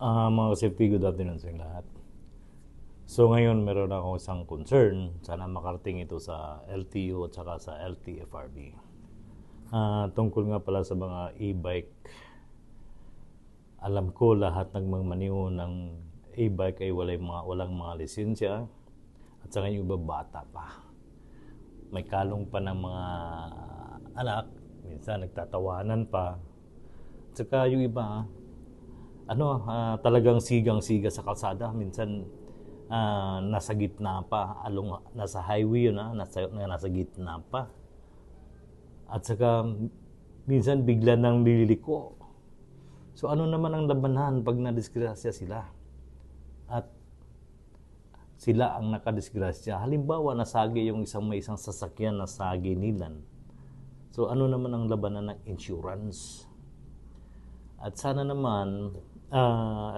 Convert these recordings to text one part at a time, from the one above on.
Mga safety, good afternoon sa inyong lahat. So ngayon meron ako isang concern. Sana makarating ito sa LTO at saka sa LTFRB. Tungkol nga pala sa mga e-bike. Alam ko lahat ng mga maniho ng e-bike ay walang mga lisensya at saka yung iba bata pa. May kalong pa ng mga anak, minsan nagtatawanan pa. At saka yung iba, talagang sigang-siga sa kalsada. Minsan, nasa gitna pa. Nasa highway yun, nasa gitna pa. At saka, minsan bigla nang liliko. So, ano naman ang labanan pag nadisgrasya sila? At sila ang nakadisgrasya. Halimbawa, nasagi yung may isang sasakyan na saginilan. So, ano naman ang labanan ng insurance? At sana naman,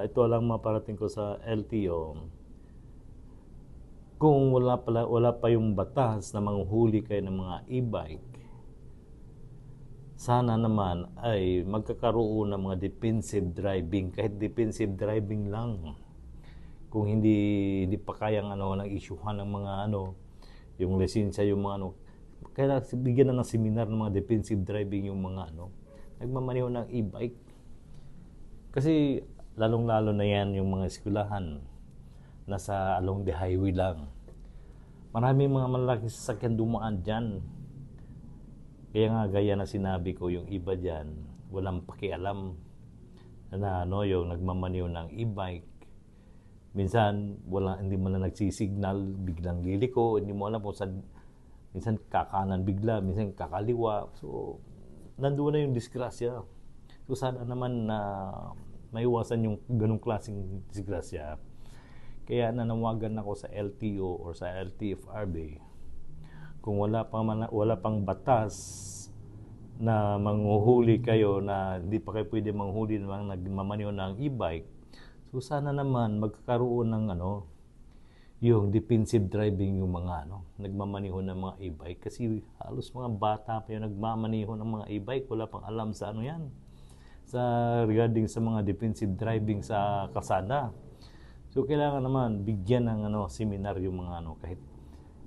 ito lang maparating ko sa LTO, kung wala pa yung batas na manghuli kayo ng mga e-bike, sana naman ay magkakaroon ng mga defensive driving, kahit defensive driving lang. Kung hindi pa kayang ng isyuhan ng mga yung lisensya, yung mga kaya bigyan na ng seminar ng mga defensive driving yung mga nagmamaneho ng e-bike. Kasi lalong-lalo na yan yung mga eskwelahan nasa along the highway lang. Maraming mga malalaking sasakyan dumaan dyan. Kaya nga gaya na sinabi ko, yung iba dyan walang pakialam na yung nagmamaniw ng e-bike. Minsan hindi mo na nagsisignal, biglang liliko, hindi mo alam kung saan, minsan kakanan bigla, minsan kakaliwa. So nandoon na yung disgrasya. So sana naman na maiwasan yung ganung klaseng disgrasya. Kaya nanawagan ako sa LTO or sa LTFRB, kung wala pang batas na manghuhuli kayo, na hindi pa kayo pwede manghuli ng nagmamaneho ng e-bike, so sana naman magkakaroon ng yung defensive driving yung mga nagmamaneho ng mga e-bike. Kasi halos mga bata pa yung nagmamaneho ng mga e-bike, wala pang alam sa yan, sa regarding sa mga defensive driving sa kalsada. So kailangan naman bigyan ng seminar yung mga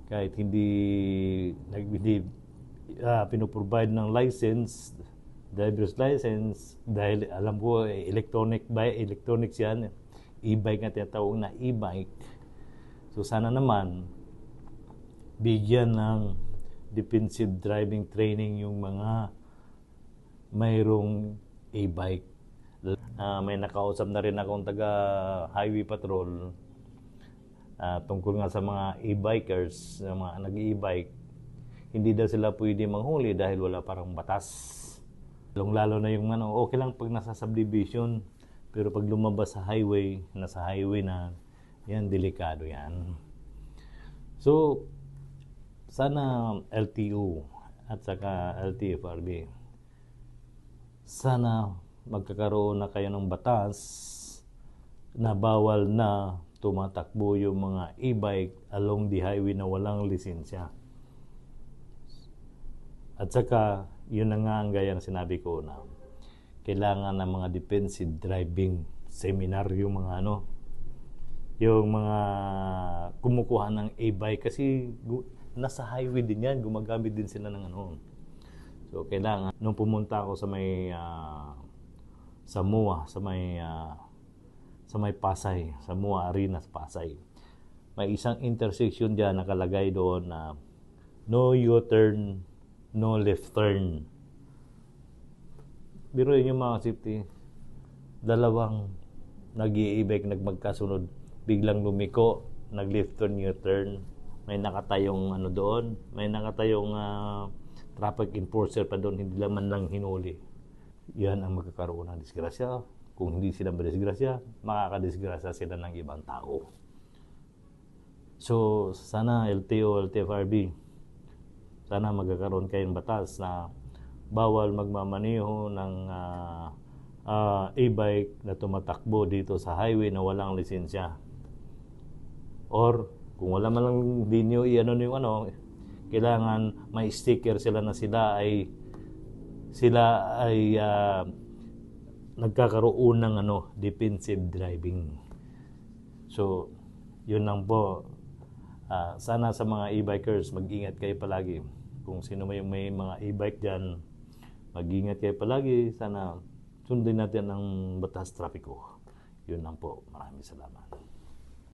kahit hindi pinoprovide ng license, driver's license, dahil alam ko electronics yan, e-bike na tinatawag na e-bike. So sana naman bigyan ng defensive driving training yung mga mayroong e-bike. May nakausap na rin akong taga highway patrol tungkol nga sa mga e-bikers, mga nag-e-bike. Hindi daw sila pwede manghuli dahil wala parang batas. Lalo na yung okay lang pag nasa subdivision, pero pag lumabas sa highway, nasa highway na, yan, delikado yan. So sana LTO at saka LTFRB, sana magkakaroon na kayo ng batas na bawal na tumatakbo yung mga e-bike along the highway na walang lisensya. At saka, yun na nga ang gaya na sinabi ko, na kailangan ng mga defensive driving seminar yung mga yung mga kumukuha ng e-bike, kasi nasa highway din yan, gumagamit din sila ng So kailangan, nung pumunta ako sa may sa MUA, sa may Pasay, sa MUA Arena sa Pasay, may isang intersection diyan nakalagay doon na no U-turn, no left turn. Biruin yung mga safety, dalawang nag-i-e-bike nagmagkasunod, biglang lumiko, nag-left turn, U-turn. May nakatayong doon, may nakatayong traffic enforcer pa doon, hindi man lang hinuli. Yan ang magkakaroon ng disgrasya. Kung hindi sila madisgrasya, makakadisgrasya sila ng ibang tao. So sana LTO, LTFRB, sana magkakaroon kayong batas na bawal magmamaneho ng e-bike na tumatakbo dito sa highway na walang lisensya. Or kung wala man lang dinyo kailangan may sticker sila na sila ay nagkakaroon ng defensive driving. So, yun lang po. Sana sa mga e-bikers, mag-ingat kayo palagi. Kung sino may mga e-bike dyan, mag-ingat kayo palagi. Sana sundin natin ang batas trapiko. Yun lang po. Maraming salamat.